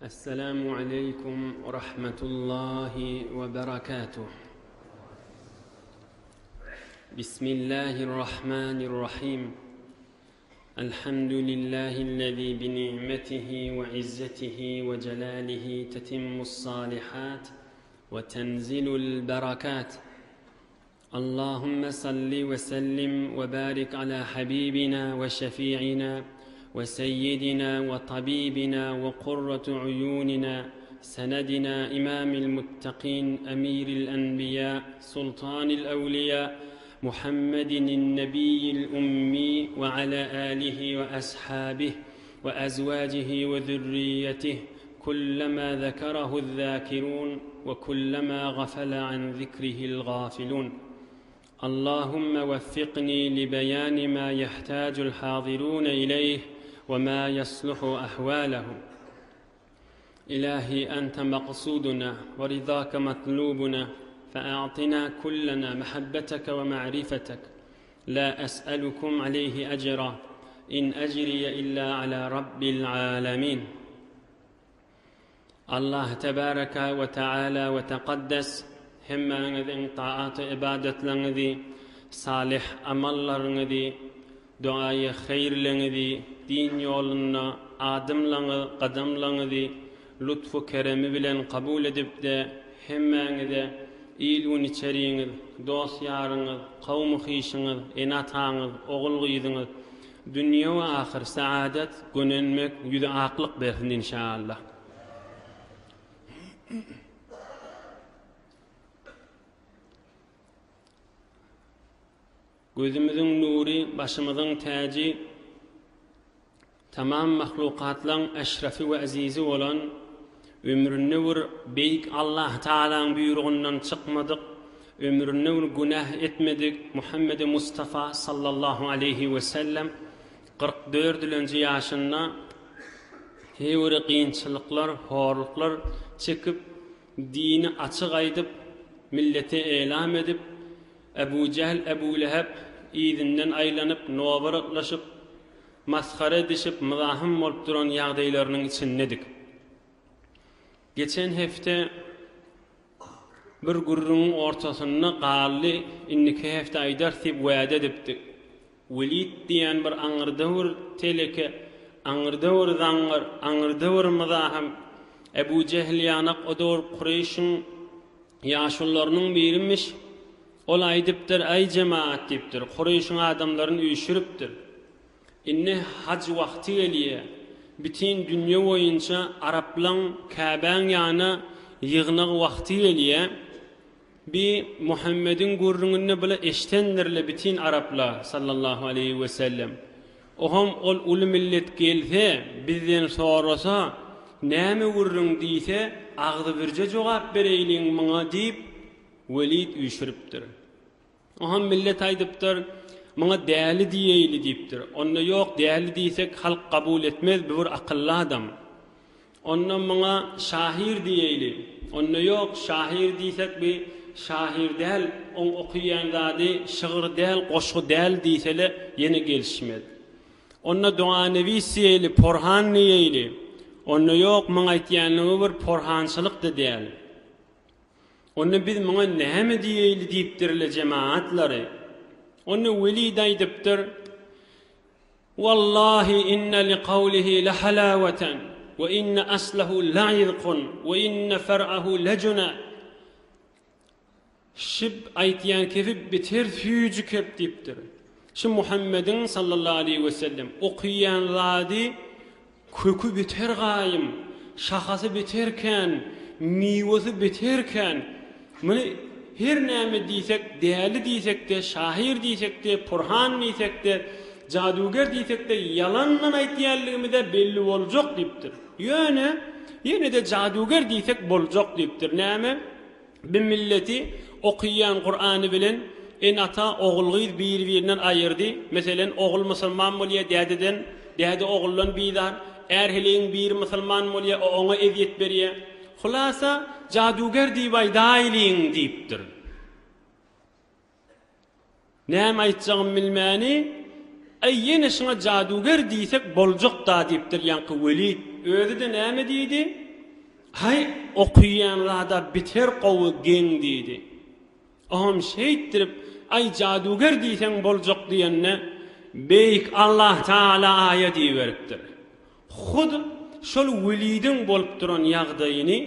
السلام عليكم ورحمة الله وبركاته. بسم الله الرحمن الرحيم. الحمد لله الذي بنعمته وعزته وجلاله تتم الصالحات وتنزل البركات. اللهم صل وسلم وبارك على حبيبنا وشفيعنا وسيدنا وطبيبنا وقرة عيوننا سندنا إمام المتقين أمير الأنبياء سلطان الأولياء محمد النبي الأمي وعلى آله وأصحابه وأزواجه وذريته كلما ذكره الذاكرون وكلما غفل عن ذكره الغافلون. اللهم وفقني لبيان ما يحتاج الحاضرون إليه وما يصلح أحوالهم. إلهي أنت مقصودنا ورضاك مطلوبنا، فأعطنا كلنا محبتك ومعرفتك. لا أسألكم عليه أجرا، إن أجري إلا على رب العالمين. الله تبارك وتعالى وتقدس hemmeňiziň taat ibadetleňizi, salih amallarňyzy, duaýy haýrleňizi, din ýoluna adymlaňyzy, gadamlaňyzy lutfu keremi bilen kabul edip de hemmeňize iýlüň içeriňiz, dost ýaryňyz, kawmy hyşyňyz, enataňyz, ogul gyzyňyz dünýä we ahir saadet gönenmek, ýüze aklyk bersin inşallah. Gözümüzün nuri, başımızın taci, tamam mahlukatlan eşrefi ve azizi olan, ömrünü vur beyik Allah Teala'nın buyruğundan çıkmadık, ömrünü vur günah etmedik. Muhammed Mustafa sallallahu aleyhi ve sellem 44 yaşında hevri kıyınçılıklar, horluklar çekip, dini açık aydıp, millete elam edip, Ebu Cehl, Ebu Leheb izinden aylanıp, novarıklaşıp, maskara edişip, mızahım olup duran yağdaylarının içindedik. Geçen hefte bir gurrunun ortasını qalli inniki hefte aydarsip vade edipdik. Velid diyen bir aňyrdawr teleke, aňyrdawr zaňyr, aňyrdawr mızahım Ebu Cehl yanak odor Kureyş'in yaşullarının birimiş. Ol aýdypdyr, ay cemaat diýipdir, Kureyş'in adamlaryny üýşüripdir. Inne hac wagty gelýär. Bütün dünýä boýunça Araplan Käbäň ýanyna ýygnak wagty gelýär. Bi Muhammedin gurrungyny bile eştendirle bütün Araplar sallallahu aleyhi ve sellem. Oham ol uly millet gelse, bizden sorasa, näme gurrun diýse, agdy birje jogap bereýliň maňa diýip Velid üýşüripdir. Oham millet aýdypdyr, maňa däli diýeýli diýipdir. Onda ýok, däli diýsek halk kabul etmez, bir akylly adam. Onda maňa şahir diýeýli. Onda ýok, şahir diýsek bir şahir däl, on okuýan zady şygyr däl, goşgy däl diýsele ýene gelişmez. Onda duanevi diýeýli, porhan diýeýli. Onda ýok, maňa aýtýanlygy bir porhançylyk da däl. Onu biz maňa näme diýeýli diýipdirle jemaatlary. Onu Velid aýdypdyr. Wallahi inna liqawlihi la halawatan wa inna aslahu la'irqun wa inna far'ahu lajuna. Şib aýtýan kepip biter süýjü kep diýipdir. Şu Muhammedin sallallahu aleyhi ve sellem okuyan zady kökü biter gaýym, şahasy biterken, miwasy biterken, mene her näme diýsek, däli diýsek de, şahir diýsek de, porhan diýsek de, jaduger diýsek de, yalandan aýtýanlygymyza belli boljak diýipdir. Ýöne de jaduger diýsek boljak diýipdir. Näme? Bir milleti okuyan Kur'any bilen en ata oğulgyz bir-birinden aýyrdy. Meselen oğul musulman bolýa dädeden, däde oğuldan biýdar, erheliň bir musulman bolýa oňa eziýet berýär. Hulasa jaduger diýip daýlyň diýipdir. Näme aýtjagym bilmäni? Ýene şuna jaduger diýsek boljak da diýipdir ýanky Velid. Özü de näme diýdi? hay okuyanlarda biter qowu geň diýdi. Aham şeýitdirip ay jaduger diýsen boljak diýenne beýik Allah Taala aýat beripdir. Hud şol welidin bolup duran ýagdaýyny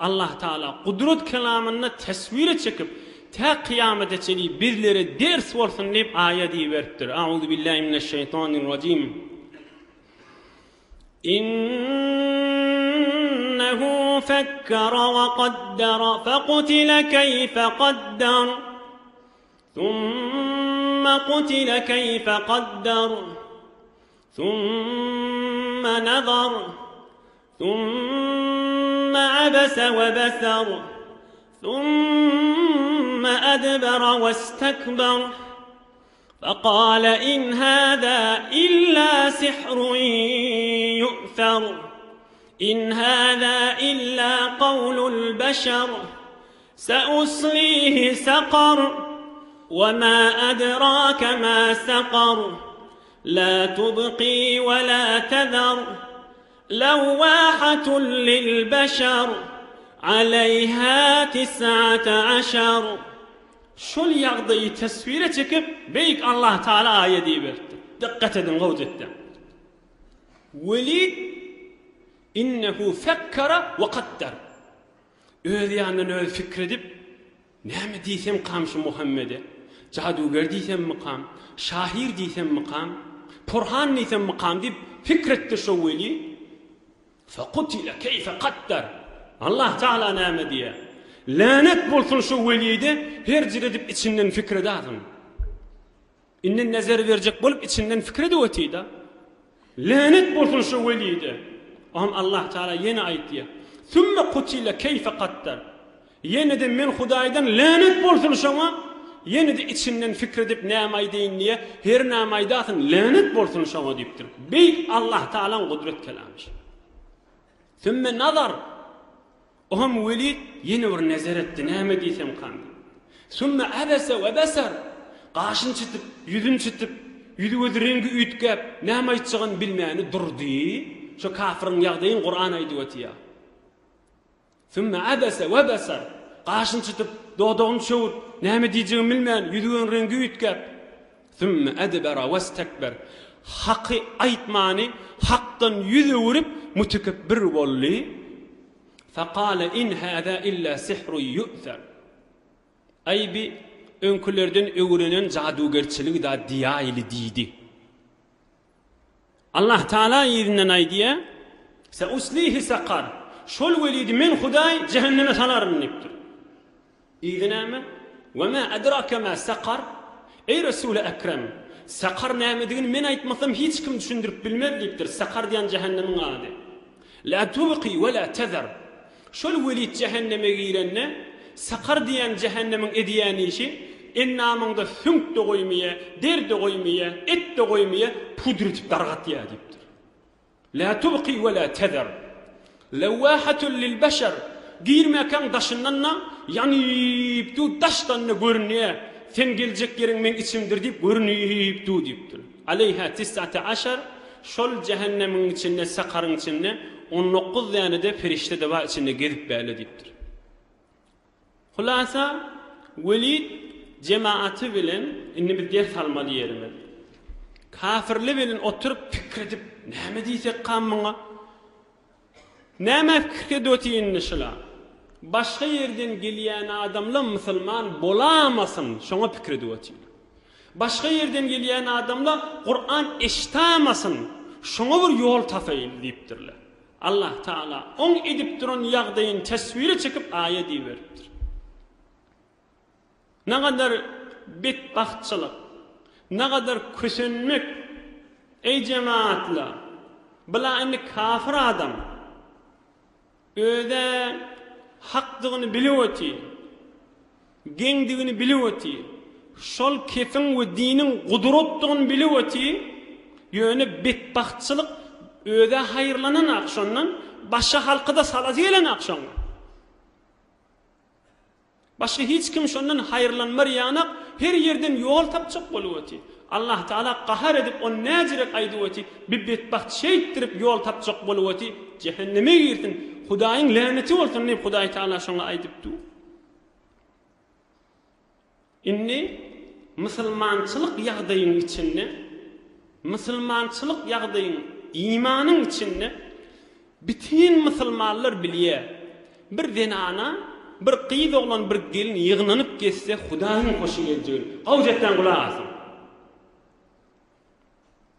Allah Taala kudret kelamyna tasvir çekip ta kıyamete çeli birlere ders bolsun diýip aýat beripdir. Auzu billahi mineşşeytanirracim. İnnehu fekkara ve qaddara faqutila keyfe qaddar thumma qutila keyfe qaddar thumma nazar thumma abasa ve basar ثم أدبر واستكبر فقال إن هذا إلا سحر يؤثر إن هذا إلا قول البشر سأصليه سقر وما أدراك ما سقر لا تبقي ولا تذر لواحة للبشر عليها 19. Şol ýagdaýy tasvire çekip beýik Allah Taala aýat berdi. Diqqat edin gowjatda. Welid innehu fekkara ve qaddar. Öz ýanyny öz fikredip näme diýsem kamşy Muhammede, jaduger diýsem maqam, şahir diýsem maqam, Purhan diýsem maqam diýip fikretdi şo Welid. Faqutila keyfe qaddar. Allah Taala näme diýär? Lanet bolsun şu welide her jiredip içinden fikredadym. Innen nazar berjek bolup içinden fikrede ötýdi. Lanet bolsun şu welide. Am Allah Taala ýene aýtdy. Summa qutila keyfe qaddar. Ýene de men Hudaýdan lanet bolsun şoňa. Ýene de içinden fikredip näme aýdyn diýe her näme aýdatyn lanet bolsun şoňa diýipdir. Beýik Allah Taalaň gudret kelamy. Summa nazar. Oham welid yeni bir nazar etdi, näme diýsem kandy. Summa abasa we basar. Gaşyn çytyp, ýüzün çytyp, ýüzi göz rengi üýtgäp, näme aýtjagyn bilmäni durdy. Şo kafirin ýagdaýyn Qur'an aýdyp ötýär. Summa abasa we basar. Gaşyn çytyp, dodogyny çöwüp, näme diýjegini bilmän, ýüzi göz rengi üýtgäp. Summa adbara wastakbar. Haky aýtmany, hakdan ýüze öwürip mutakabbir boldy. فقال إن هذا إلا سحر يؤثر. Ay bi önkülerden öwrenen jadugerçilik da diýaýly diýdi. Allah Taala ýerinden aýdy. Sa'uslihi saqar. Şol welid men Hudaý cehenneme salarym diýipdir. Ýerine we ma adraka ma saqar? Ey Resul ekrem, saqar nämedigini men aýtmasam hiç kim düşündirip bilmez diýipdir. Saqar diýen cehennemiň ady. La tubqi we la tazar. Şol welid cehenneme girenne saqar diýen cehennemin edýäni işi ennamyňda sünk de goýmaýa, der de goýmaýa, et de goýmaýa pudretip dargatýar diýipdir. La tubqi we la tazar. Lawahatun lil bashar. Girmekan daşyndanna ýani tu daşdan görünýär. Sen geljek ýeriň men içimdir diýip görünýip tu diýipdir. Aleyha 19. Şol cehennemin içinde, saqarın içinde 19 ýany de ferişte de var içinde gezip bäle diýipdir. Hulasa welid cemaati bilen inni bir ders almaly ýerime. Kafirli bilen oturup fikredip näme diýsek gamyňa? Näme fikredýän şolar? Başga ýerden gelýän adamlar musulman bolamasyn, şoňa fikredýär. Başga ýerden gelýän adamlar Qur'an eşitamasyn, şoňa bir ýol tapaýyn diýipdirler. Allah Taala on edip duran ýagdaýyny tasvire çekip aýat beripdir. Ne kadar bedbahtçılık, ne kadar kösünmek, ey cemaatler, bula indi kafir adam, öde hakdygyny bilip öti, geňdigini bilip öti, şol kefin we dinin gudratdygyny bilip öti, ýöne bedbahtçılık öde hayırlanan akşondan başka halkı da salaziyelen akşondan. Başka hiç kim şondan hayırlanmar yanak her yerden yol tapacak bolýardy. Allah Taala qahar edip on näjirek aýdywati, bir betbaht şeýitdirip yol tapacak bolýardy, cehenneme girsin. Hudaýyň lanety bolsun diýip Hudaý Taala şoňa aýdypdy. Inni musulmançylyk ýagdaýynyň içinde, musulmançylyk ýagdaýynyň imanyň içinde bütün musulmanlar bilýär. Bir denana, bir qyz oglan bir gelin ýygnanyp gelse Hudaýyň hoşy geljegi. Gawjatdan gulak asyn.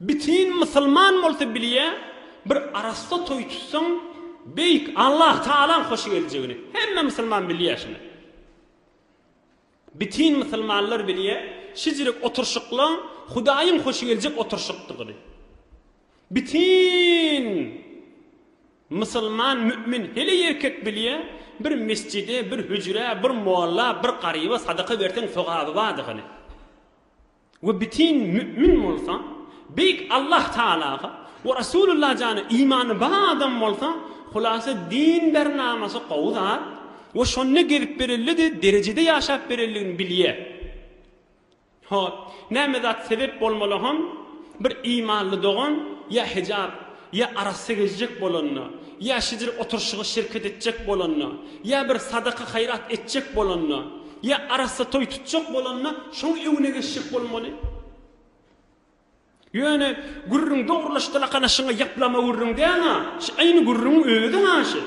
Bütün musulman bolsa bilýär, bir arasta toý tutsaň beýik Allah Taala hoşy geljegini. Hemme musulman bilýär şunu. Bütün musulmanlar bilýär, şijirek oturşykla Hudaýyň hoşy geljek oturşykdygyny. Bütün musulman mümin hele erkek bilýär, bir mescide, bir hücre, bir mualla, bir qaryba sadaka bersen sogaby bardygyny. We bütün mümin bolsa, beýik Allah Taalaga we Rasulullah jany imany bar adam bolsa, hulasa din bernamasy gowdar we şonne gelip berildi, derejede ýaşap berildigini bilýär. Hop, näme zat sebep bolmaly ham bir imanly dogan ya hijab ya arasy gezjek bolanna, ya şidir oturşygy şirket etjek bolanna, ya bir sadaka hayrat etjek bolanna, ya arasy toy tutjak bolanna, şoň ewine geçjek bolmaly. Ýöne gurrun dogrulaşdylakana şoňa ýaplama gurrun diýana, şu aýny gurrun öýde haşy.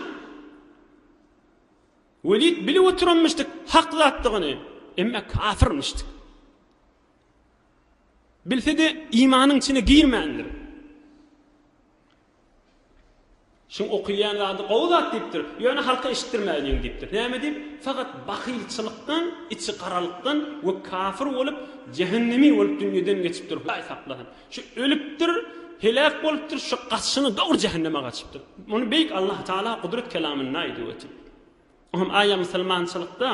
Welid bilip oturanmışdyk hak zatdygyny, emma kafirmişdik. Bilse de imanyň içine girmändir. Şun okuyan zady gowzat diýipdir. Ýöne halka işitdirmäliň diýipdir. Näme diýip? Faqat bahylçylykdan, içi qaralykdan we kafir bolup cehennemi bolup dünýeden geçipdir. Hay sapladan. Şu ölüpdir, helak bolupdir, şu gaçyny dogry cehenneme gaçypdyr. Muny beýik Allah Taala kudret kelamyny aýdypdy. Oňam aýa musulmançylykda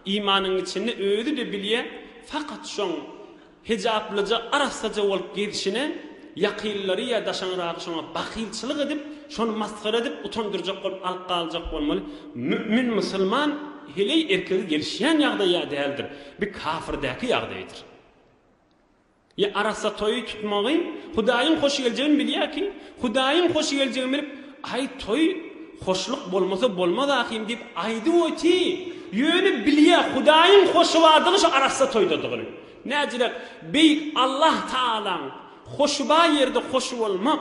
imanyň içinde öýdi de bilýär, faqat şoň hijablyja arasaja bolup gidişine yaqinlary ya daşanragy şoňa bahylçylyk edip, şonu maskhara edip utandyrjak bolup alyp galjak bolmaly. Mümin musulman hele erkegi gelişýän ýagdaýa däldir. Bir kafirdäki ýagdaýdyr. Ya arasa toy tutmagy, Hudaýyň hoşy geljegini bilýär ki, Hudaýyň hoşy geljegini bilip, ay toy hoşluk bolmasa bolmaz ahim diýip aýdy oýty. Ýöne bilýär Hudaýyň hoşy bardygy şu arasa toýdadygyny. Näjirek beýik Allah Taala hoşba ýerde hoş bolmak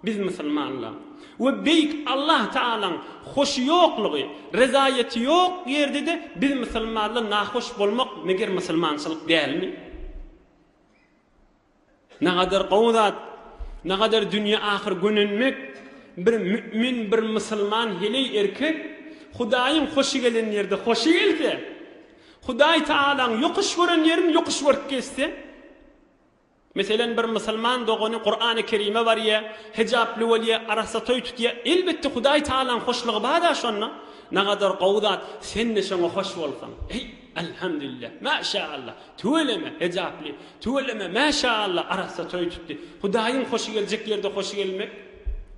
biz musulmanlar. We beýik Allah Taala hoşy ýoklugy, rezaýeti ýok ýerde de biz musulmanlar nahoş bolmak meger musulmançylyk dälmi? Nägadar gowzat, nägadar dünýä ahir gönenmek bir mümin, bir musulman hele erkek Hudaýyň hoşy gelen ýerde hoşy gelse, Hudaý Taalaň ýokuş gören ýerini ýokuş görüp gelse, meselen bir musulman dogany Qur'an-ı Kerime bar ya, hijably bolýa, arasa toy tutýa, elbetde Hudaý Taalaň hoşlugy barda şonna. Nägadar gowzat, sen de şoňa hoş bolsaň. Ey, elhamdülillah, maşallah. Tuweleme hijably, tuweleme maşallah arasa toy tutdy. Hudaýyň hoşy geljek ýerde hoşy gelmek.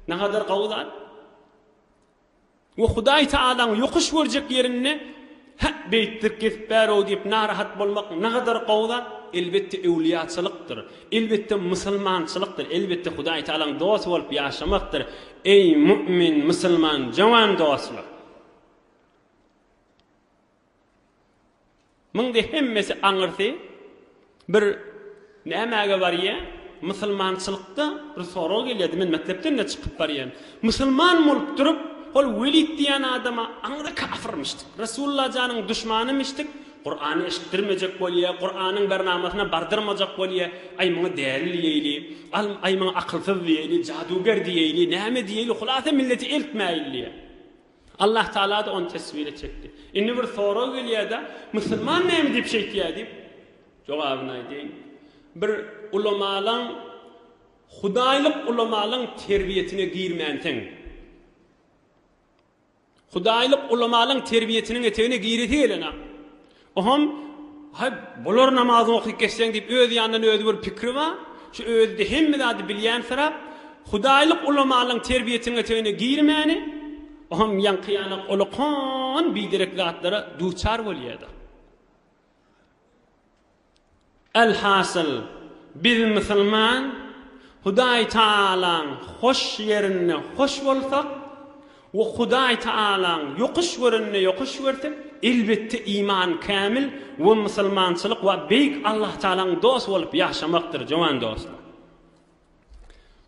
Nägadar gowzat. We Hudaý Taalaň ýokuş görjek ýerini beýtdir kesip bäro diýip narahat bolmak nägadar gowzat. Elbette ewliýaçylykdyr, elbette musulmançylykdyr, elbette Hudaý Taalaň dost bolup ýaşamakdyr. Ey mümin, musulman, jawan dostlar. Muňda hemmesi aňyrsy bir nämäge barýa? Musulmançylykda bir soraw gelýär, men mektepden de çykyp barýan. Musulman bolup durup, ol welid diýen adama aňyra kafirmişdik. Rasulullah janyň düşmanymışdyk. Qur'any eşitdirmejek bolýar, Qur'anyň bernamasyna bardyrmajak bolýar. Ay muňa dälil diýeli, ay muňa akylsyz diýeli, jaduger diýeli, näme diýeli, hulasa milleti eltmäýli. Allah Taala da onu tesvir etjekdi. Indi bir soraw gelýär-de, musulman näme diýip şeýtýär diýip jogabyny aýdyn. Bir ulamalar Hudaýlyk ulamalyň terbiyetine girmänsiň. Hudaýlyk ulamalyň terbiyetiniň etegine gireti gelene. Oham hay bolar namazyny okyp geçseň diýip öz ýanyndan özü bir pikri bar. Şu özde hemme zady bilýän sarap Hudaýlyk ulamalyň terbiyetiniň etegine girmäni oham ýankyýanyk ulaqan biderek zatlara duçar bolýardy. Elhasıl biz Müslüman Hudaý Taalaň hoş ýerine hoş bolsak we Hudaý Taalaň ýokuş ýerine ýokuş berdik, elbetde iman kamil we musulmançylyk we beýik Allah Taalaň dost bolup ýaşamakdyr, jowan dostlar.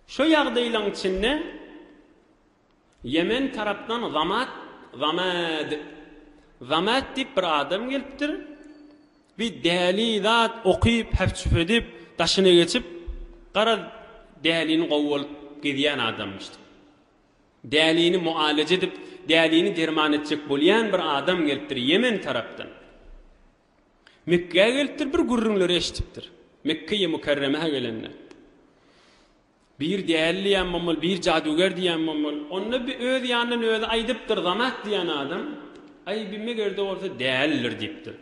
Şu ýagdaýlaryň içinde Yemen tarapdan Zamad diýip bir adam gelipdir. Bir däli zat okyp, häpçüp edip, daşyna geçip, gara dälini gowulyp gidýän adammışdy. Dälini mualaje edip, dälini derman etjek bolýan bir adam gelipdir Yemen tarapdan. Mekke'ye gelipdir, bir gurrunlary eşitipdir. Mekke'ye Mükerreme'ye gelenler. Bir däli ýa mamul, bir jaduger diýen mamul, onu bir öz ýanyny öz aýdypdyr Zamad diýen adam. Ay bilme gerde bolsa däldir diýipdir.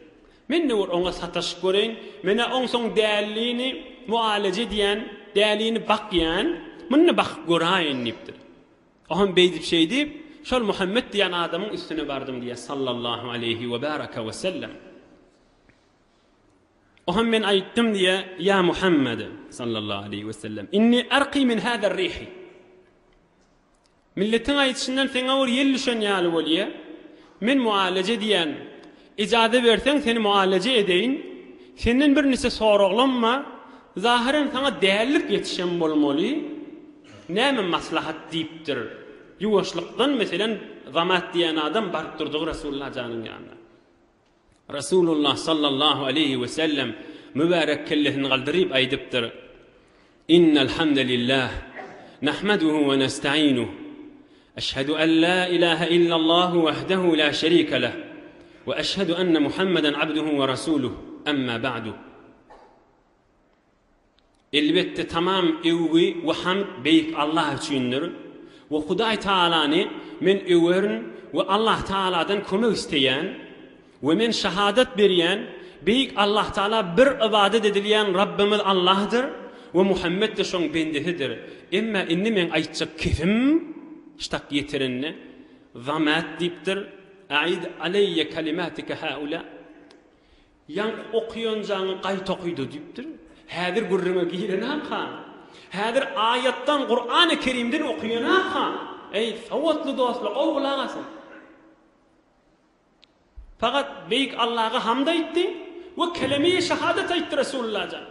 Men ne oňa sataşyp göreň, mene oň soň dälini mualaje diýen, dälini bakýan, menne bakyp göräýin diýipdir. Ohan beýdip şey diýip, şol Muhammed diýen adamyň üstüne bardım diýe sallallahu aleyhi we baraka we sellem. Ohan men aýtdym diýe, ya Muhammed sallallahu aleyhi we sellem, inni arqi min hada ar-rih. Milletin aýtşyndan seňe bir ýel düşen ýaly bolýa. Men mualaje diýen icade berseň seni mualaje edeýin. Senden bir nese soraglanma, zahiren sana dällik ýetişen bolmaly. Näme maslahat diýipdir? Ýuwaşlykdan meselen Zamad diýen adam barıp durdy Rasulullah janyň ýanyna. Rasulullah sallallahu aleyhi we sellem mübarek kellesini galdyryp aýdypdyr. İnnel hamdelillah nahmaduhu ve nestaînuhu. Eşhedü en la ilahe illallah vahdehu la şerike leh. Ve eşhedü enne Muhammeden abduhu ve rasuluhu. Amma ba'du. Elbette tamam ewgi we hamd beýik Allah üçindir. Ve Hudaý Taalany men öwern we Allah Taaladan kömek isteýän we men şahadat berýän beýik Allah Taala bir ibadet edilýän Rabbimiz Allah'dır we Muhammed de şoň bendehidir. Emma inni men aýtjak kefim ştak ýetirinne Zamad diýipdir. Aid aleyye kelimatika haula. Yan okuyun janı gaýta okuydy diýipdir. Häzir gurruna girenaka. Häzir ayatdan Qur'an-ı Kerimden okuyanaka. Ey sawatly dostlar, gowlagasyn. Fakat beýik Allah'a hamd aýtdy we kelime-i şahadat aýtdy Rasulullah jan.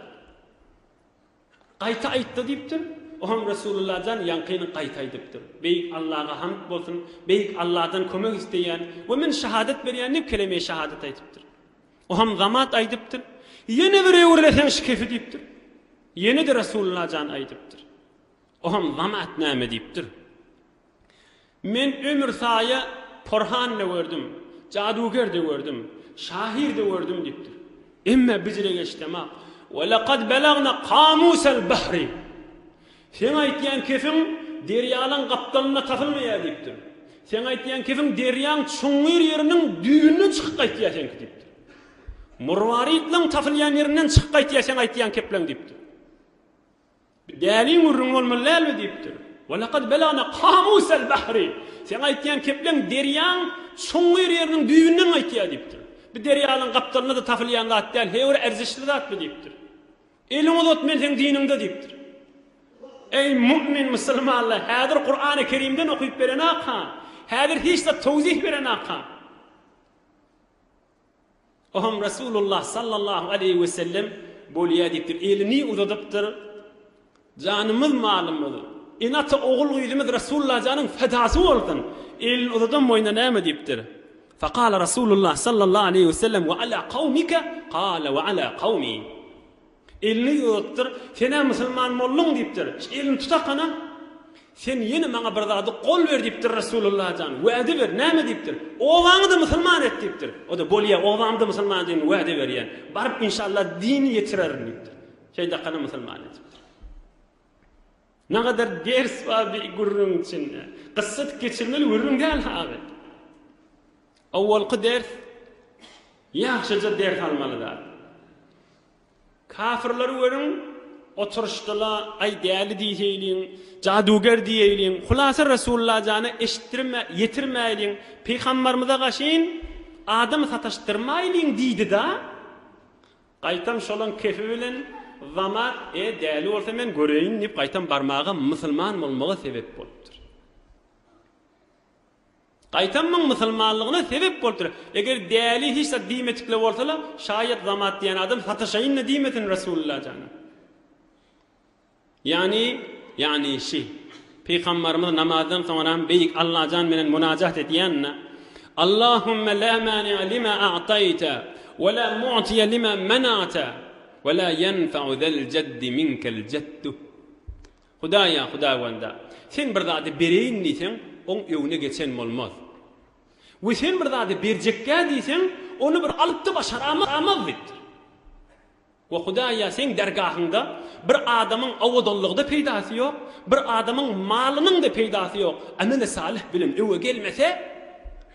Gaýta aýtdy diýipdir. Ohan Rasulullah jan ýankyny gaýta aýdypdyr. Beýik Allah'a hamd bolsun, beýik Allah'dan kömek isteýän we men şahadat berýän kelime-i şahadat aýdypdyr. Ohan Zamad aýdypdyr. Yine bir öwrelesen şikefi diýipdir. Yine de Rasulullah jan aýdypdyr. Ohan Zamad näme diýipdir? Men ömür saýa porhan ne gördüm, jaduger de gördüm, şahir de gördüm diýipdir. Emma bizle geçdema. Ve laqad balagna qamusal bahri. Sen aýtýan kefin derýanyň gapdalyna tapylmaýar diýipdir. Sen aýtýan kefin derýanyň çoňyr ýeriniň düýüne çykyp gaýtýarsan diýipdir. Murwaritliň tapylýan ýerinden çykyp gaýtýarsan aýtýan kepleň diýipdir. Dälin urrun bolmaly diýipdir. Ve laqad balagna qamusal bahri. Sen aýtýan kepleň derýanyň çoňyr ýeriniň düýünden aýtýar diýipdir. Bir derýanyň gapdalyna da tapylýan zat däl, hewr erzişli zat diýipdir. Eliň uzat men seň dininde diýipdir. Ey mümin Müslümanlar, häzir Qur'an-ı Kerimden okuyup beren aka, häzir hiç de tawzih beren aka. Oham Rasulullah sallallahu aleyhi ve sellem bolýa diýipdir. Elini uzadypdyr. Janymyz malymyz. Inata oğul güýdümiz Rasulullah janyň fedasy boldun. Elini uzadan moýna näme diýipdir? Faqala Rasulullah sallallahu aleyhi ve sellem ve ala qawmika qala ve ala qawmi. Elini yutdur, sene musulman mollun diýipdir. Elini tutakana, sen yine maňa bir zady gol ber diýipdir Rasulullah jan. Wa'de ber, näme diýipdir? Owaňy da musulman et diýipdir. O da bolýa, owaňy da musulman diýen wa'de berýän. Barıp inşallah dini ýetirer diýipdir. Şeýde kana musulman et diýipdir. Ne kadar ders var bir gurrun içinde. Kıssat geçirmeli gurrun gel abi. Awwalky ders ýaşyja ders almalylar. Kafirleri görün, oturuşdylar, ay däli diýeýin, jaduger diýeýin, hulasa Rasulullah jany eşitdirme, ýetirmäýin, peýgamberimize gaşyn adam sataşdyrmaýyn diýdi da. Qaytam şolan kefi bilen zamat däli bolsa men göreýin dip qaytam barmaga musulman bolmaga sebep bolupdyr. Qaytamyň musulmanlygyna sebep bolupdyr. Eger däli hiç de diýmetikle bolsa, şaýat zamat diýen adam sataşaýyn ne diýmetin Rasulullah jana. Yani şey Peygamberimiz namazdan sonra beyik Allah can menen munajat etýänne Allahümme la mani'a lima a'tayta ve la mu'tiya lima mana'ta ve la yenfa'u zel ceddi minkel ceddu. Hudaya wanda. Sen bir zady bereýin diýsen, oň öwüne geçen bolmaz. We sen bir zady berjekkä diýsen, onu bir alypdy başaramaz bitdir. Ve Hudaya sen dergahında bir adamın awodolluğda peýdasy ýok, bir adamın malynyň da peýdasy ýok. Amele salih bilen öwe gelmese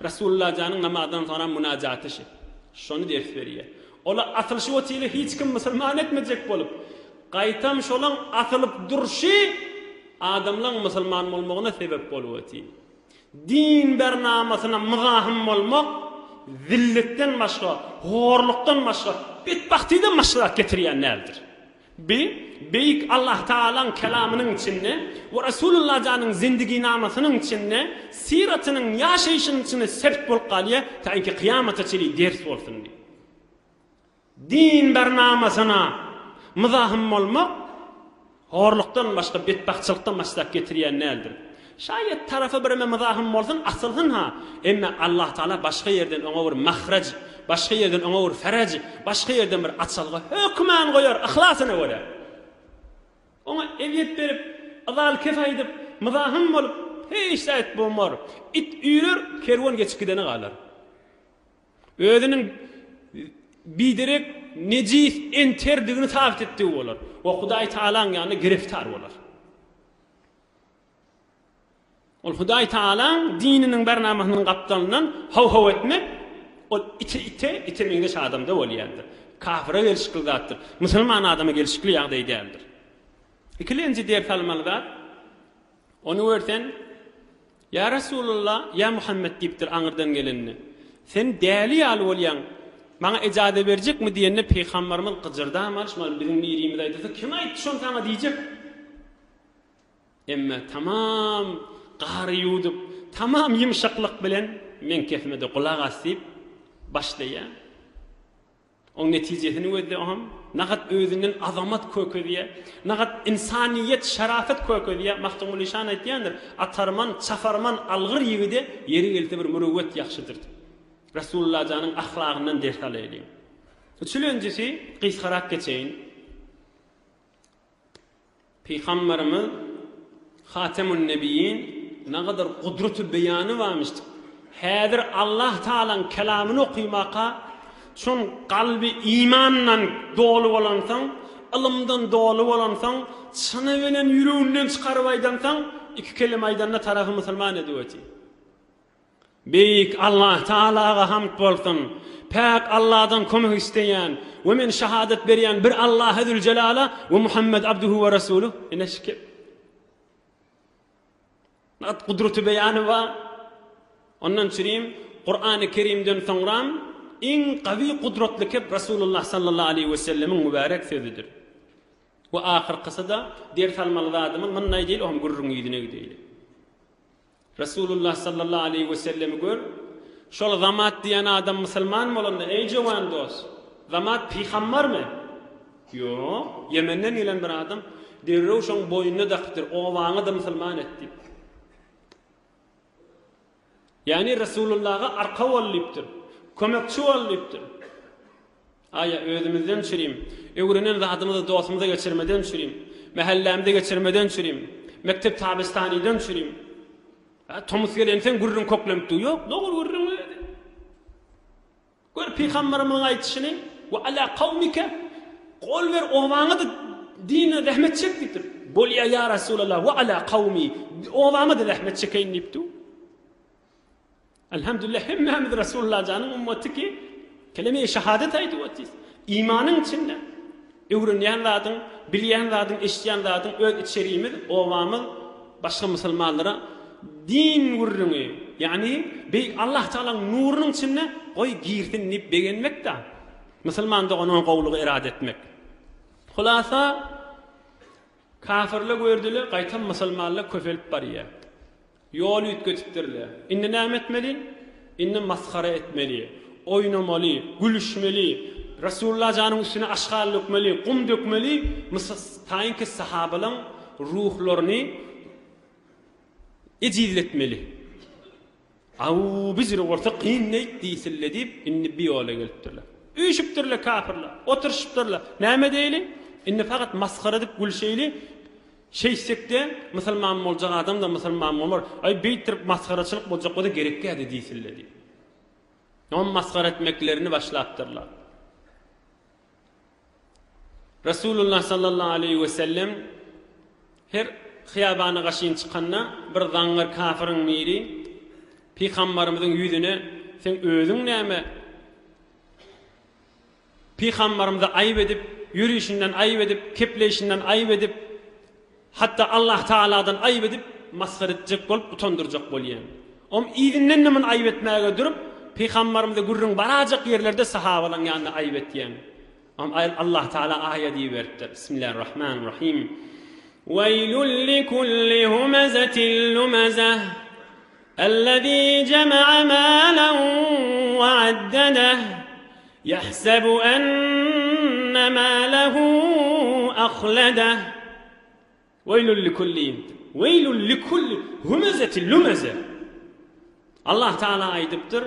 Rasulullah janyň namazdan sonra munajaty şi. Şonu ders berýär. Ola atylşy wetile hiç kim musulman etmejek bolup, qaytam şolaň atylyp durşy adamlaryň musulman bolmagyna sebep bolupdy. Din bernamasyna mızahym bolmak zilletden başga, horlukdan başga, bedbahtiden başga getirýän nädir? Beyik Allah Taala'nın kelamının içinde ve Resulullah janyň zindigi namasynyň içinde, siratynyň ýaşaýyşynyň içinde sebep bolup galýa, taýinki kıyamata çyly ders bolsun diýip. Din bernamasyna mızahym bolmak horlukdan başga, bedbahtçylykdan başga getirýän nädir? Şayet tarafı bir mızahım bolsun, asılsın ha. Emme Allah Taala başka yerden ona bir mahraj, başka yerden ona bir feraj, başka yerden bir açalga hükmen koyar, ihlasına göre. Ona eviyet berip, azal kefa edip, mızahım bolup, hiç de et bolmar. It üýür, kerwan geçip gidene galar. Özünün bidirek, necis, enterdigini sabit etdiği bolar. O Hudaý Taala'nın ýanyna giriftar bolar. Ol Hudaý Taala dininiň bernamasynyň gapdalynyň haw etmek, ol ite adamda bolýandyr. Kafira gelişikli zatdyr. Musulman adama gelişikli ýagdaý däldir. İkilenji ders almalylar. Onu öýrsen, ya Rasulullah, ya Muhammed diýipdir aňyrdan gelenni. Sen däli alyp bolýan, maňa ejade berjekmi diýende Peýgamberimiz gyjyrdaýar, şol biziň ýerimiz aýdyrsa, kim aýtdy şonu taňa diýjek? Emme tamam gary ýudup, tamam ýumşaklyk bilen men kefmede gulak asyp başlaýar. Oň netijesini öýde oham, nagat özünden azamat köködiýär, nagat insaniýet, şarafet köködiýär. Mahtumul İşan aýtýandyr, atarman, çafarman algyr ýigide ýeri gelse bir mürüwwet ýaşydyr. Rasulullah janyň ahlagyndan ders alaýlyk. Üçüncüsi gysgarak geçeýin. Peygamberimiz Hatemun Nebiyyin ne kadar kudreti beyanı varmıştı. Häzir Allah Taala'nın kelamını okuymaka, şun kalbi imanla dolu olansan, ilmden dolu olansan, sana bilen yüreğinden çıkarıp aydansan, iki kelime aydanla tarafı musulman ediyordu. Beyik Allah Taala'ga hamd bolsun. Pek Allah'dan kömek isteyen ve men şahadet berýän bir Allah Zülcelala ve Muhammed abduhu ve resuluh. Eneşke nat kudreti beyanı var. Ondan çürüyüm Kur'an-ı Kerim'den sonra en qawi kudretli kep Rasulullah sallallahu aleyhi ve sellemin mübarek sözüdür. Ve ahir kısada ders almalı adamın mannay değil, ohum gurrun yidine gideyle. Rasulullah sallallahu aleyhi ve sellemi gör, şol zamat diyen adam musulman mı olanda? Ey cevan dost, zamat peygamber mi? Yo, Yemen'den gelen bir adam, derrew şoň boynuna daktyr, owaňy da musulman etdi. Yani Resulullah'a arka bolýupdyr, kömekçi bolýupdyr. Aya özümizden çürüyüm, öwrenen zadymyzy dostumyza geçirmeden çürüyüm, mahallemde geçirmeden çürüyüm, mektep tabistanydan çürüyüm. Tomus gelensen gurrun koklamdy, ýok, dogry gurrun öýdi. Gör Peýgamberiň aýtyşyny, "Wa ala qawmika" Qol ver owaňy da dine rahmet çekdir. Bolýa ya Rasulullah, "Wa ala qawmi" owaňy da rahmet çekeýin diýipdi. Elhamdülillah hemmemiz Rasulullah janyň ummatiki kelime-i şahadet aýdypdyr. İmanyň içinde öwrenýän zadyň, bilýän zadyň, eşitýän zadyň öz içeriğimiz, owamyz başga musulmanlara din gurruny, yani bey Allah Taala'nın nurunyň içinde goý girtin nip begenmekde. Müslümanda onun qowlugy irade etmek. Hulasa kafirlik gördüler, qaytan musulmanlar köfelip barýar. Yol ütgetipdirler. Inni näme etmeli? Inni maskara etmeli, oynamaly, gülüşmeli, Resulullah janyň üstüne aşgal dökmeli, kum dökmeli, taýinki sahabalar ruhlaryny ejizletmeli. Bizir orta qiyinlik diýsildi diýip inni bir ýola gelipdirler. Üýşipdirler kafirler, oturşypdirler. Näme diýeli? Inni faqat maskara edip gülşeýli. Şeysekde musulman boljak adam da musulman bolar. Ay beýtir maskaraçylyk boljak da gerekki edi diýsildi diýip. On maskara etmeklerini başlapdyrlar. Resulullah sallallahu aleyhi ve sellem her hiyabana gaşyn çykanda bir zaňyr kafirin miri Peygamberimizin ýüzüne sen özüň näme? Peygamberimizi aýyp edip, ýürüşinden aýyp edip, kepleşinden aýyp edip, hatta Allah Taala'dan aýyp edip maskara etjek bolup utandyrjak bolýan. Ýyzynden nämen aýyp etmäge durup, Peygamberimizi gurrun barajak ýerlerde sahabalaryň ýanynda aýyp etýän. Allah Taala aýat diýerdir. Bismillahirrahmanirrahim. Weylul likulli humazatin lumazah الذي جمع مالا وعدده يحسب أن ماله أخلده ويل لكل همزة لمزة Allah Taala aýdypdyr,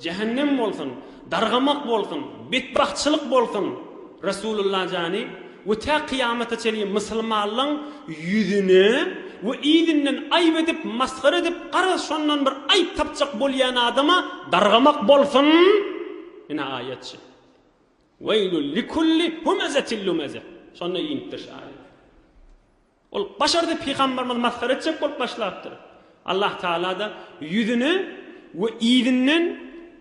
cehennem bolsun, dargamak bolsun, betbahtçylyk bolsun. Resulullah jany we ta kıyamata çeli musulmanlaryň ýüzüne we ýyzynden aýyp edip, maskara edip, gara şondan bir aýyp tapjak bolýan adama dargamak bolsun. Ina ayetçi. Weylul likulli humazatin lumaza. Şonu ýintir aýat. Ol başardy Peygamberimiz maskara etjek bolup başlapdyr. Allah Taala da ýüzüne we ýyzynden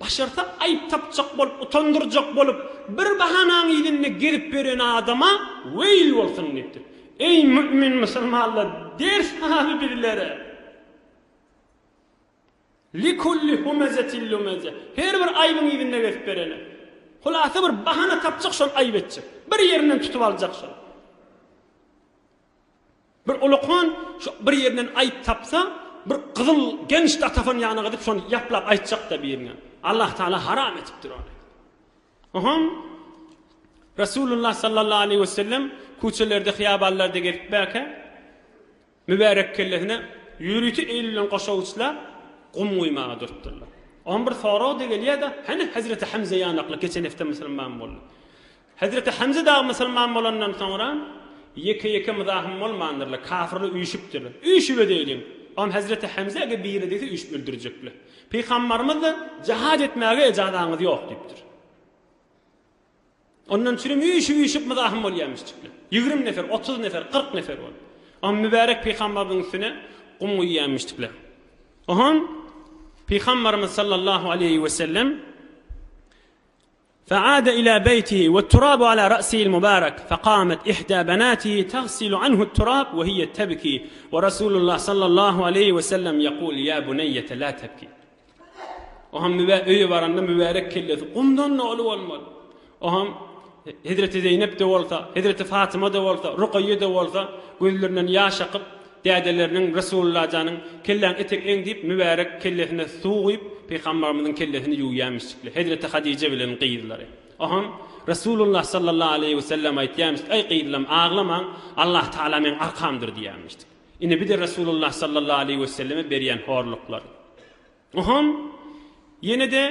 başarsa aýyp tapjak bolup, utandyrjak bolup, bir bahanaň ýyzyne gerip beren adama weyl bolsun diýipdir. Ey mümin musulmanlar, ders hali birlere. Likulli humazatin lumaza. Her bir aýbyň ýyzyne gerip berene. Hulasa bir bahana tapjak şol aýyp etjek. Bir ýerinden tutup aljak şol. Bir ulukhan şu bir ýerinden aýyp tapsa, bir gyzyl genç datafan ýanyna gidip şonu ýaplap aýtjak da birine. Allah Taala haram etipdir onu. Resulullah sallallahu aleyhi ve sellem kuçelerde, hiyaballarda gelip bäke mübarek kellesine ýürüti eýillen goşawçylar gum uýmaga durupdyrlar. On bir soraw degilýär da, hani Hazreti Hamza ýanakly geçen hafta musulman boldy. Hazreti Hamza da musulman bolandan soňra ýeke muzahim bolmandyrlar, kafirler üýşipdirler. Üýşüp edelim. Hazreti Hamza'ga biri dese üç öldürecekler. Peygamberimiz de cihad etmeye icazanız yok deyipdir. Ondan sürüm üyüşüp mızahım olyamıştıklar. 20 nefer, 30 nefer, 40 nefer oldu. Mübarek Peygamberin üstüne kum uyuyamıştıklar. Peygamberimiz sallallahu aleyhi ve sellem فعاد إلى بيته والتراب على رأسه المبارك فقامت إحدى بناته تغسل عنه التراب وهي تبكي ورسول الله صلى الله عليه وسلم يقول يا بنية لا تبكي. mübarek kellesi qumdan nolu olmalı. Hazreti Zeynep de olsa, Hazreti Fatıma da olsa, Ruqayye de olsa gözlerinden yaş akıp dädeleriniň Resulullah janyň kellen etekleň diýip mübarek kellesine suýup Peygamberimizin kellesini ýuýýarmyşdylar. Hazreti Hadice bilen gyýdylar. Resulullah sallallahu aleyhi ve sellem aýtýarmyş: "Ey gyýdylym, ağlamaň, Allah Taala men arkamdyr" diýärmişdi. Ine bir de Resulullah sallallahu aleyhi ve selleme berýän horluklar. Yine de